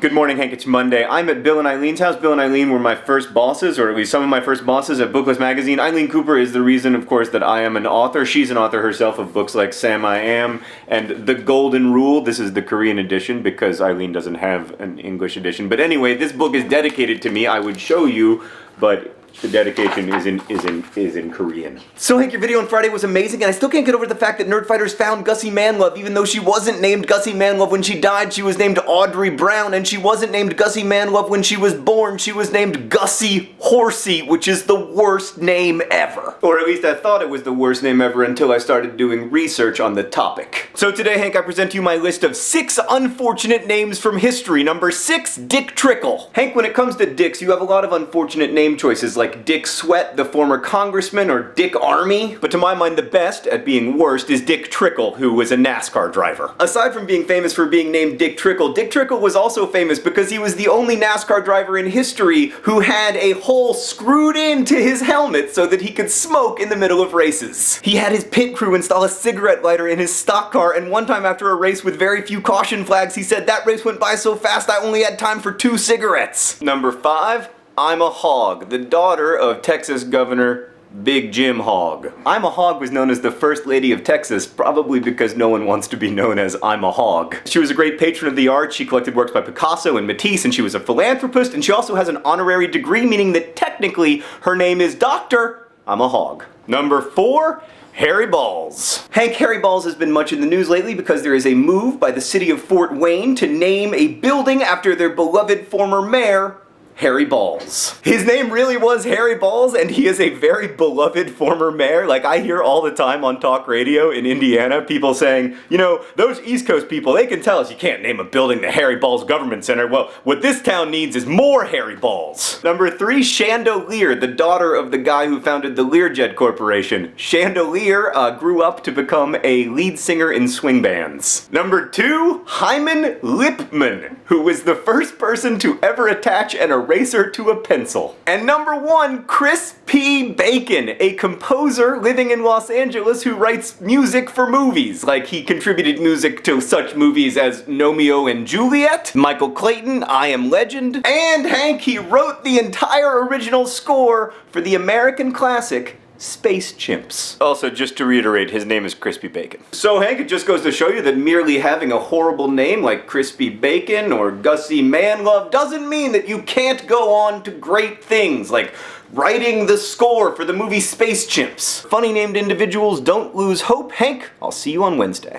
Good morning, Hank. It's Monday. I'm at Bill and Eileen's house. Bill and Eileen were my first bosses, or at least some of my first bosses at Bookless Magazine. Eileen Cooper is the reason, of course, that I am an author. She's an author herself of books like Sam I Am and The Golden Rule. This is the Korean edition because Eileen doesn't have an English edition. But anyway, this book is dedicated to me. I would show you, but the dedication is in Korean. So Hank, your video on Friday was amazing, and I still can't get over the fact that Nerdfighters found Gussie Manlove, even though she wasn't named Gussie Manlove when she died. She was named Audrey Brown, and she wasn't named Gussie Manlove when she was born. She was named Gussie Horsey, which is the worst name ever. Or at least I thought it was the worst name ever until I started doing research on the topic. So today, Hank, I present to you my list of 6 unfortunate names from history. Number 6, Dick Trickle. Hank, when it comes to dicks, you have a lot of unfortunate name choices, like Dick Sweat, the former congressman, or Dick Army. But to my mind, the best, at being worst, is Dick Trickle, who was a NASCAR driver. Aside from being famous for being named Dick Trickle was also famous because he was the only NASCAR driver in history who had a hole screwed into his helmet so that he could smoke in the middle of races. He had his pit crew install a cigarette lighter in his stock car, and one time after a race with very few caution flags, he said, "That race went by so fast I only had time for 2 cigarettes. Number 5, Ima Hogg, the daughter of Texas Governor Big Jim Hogg. Ima Hogg was known as the First Lady of Texas, probably because no one wants to be known as Ima Hogg. She was a great patron of the arts. She collected works by Picasso and Matisse, and she was a philanthropist, and she also has an honorary degree, meaning that technically her name is Dr. Ima Hogg. Number 4, Harry Baals. Hank, Harry Baals has been much in the news lately because there is a move by the city of Fort Wayne to name a building after their beloved former mayor, Harry Baals. His name really was Harry Baals, and he is a very beloved former mayor. Like, I hear all the time on talk radio in Indiana, people saying, you know, those East Coast people, they can tell us you can't name a building the Harry Baals Government Center. Well, what this town needs is more Harry Baals. Number 3, Shanda Lear, the daughter of the guy who founded the Learjet Corporation. Shanda Lear grew up to become a lead singer in swing bands. Number 2, Hymen Lipman, who was the first person to ever attach an eraser to a pencil. And number 1, CHRISP Bacon, a composer living in Los Angeles who writes music for movies. Like, he contributed music to such movies as Romeo and Juliet, Michael Clayton, I Am Legend, and Hank, he wrote the entire original score for the American classic Space Chimps. Also, just to reiterate, his name is Crispy Bacon. So Hank, it just goes to show you that merely having a horrible name like Crispy Bacon or Gussie Manlove doesn't mean that you can't go on to great things like writing the score for the movie Space Chimps. Funny named individuals don't lose hope. Hank, I'll see you on Wednesday.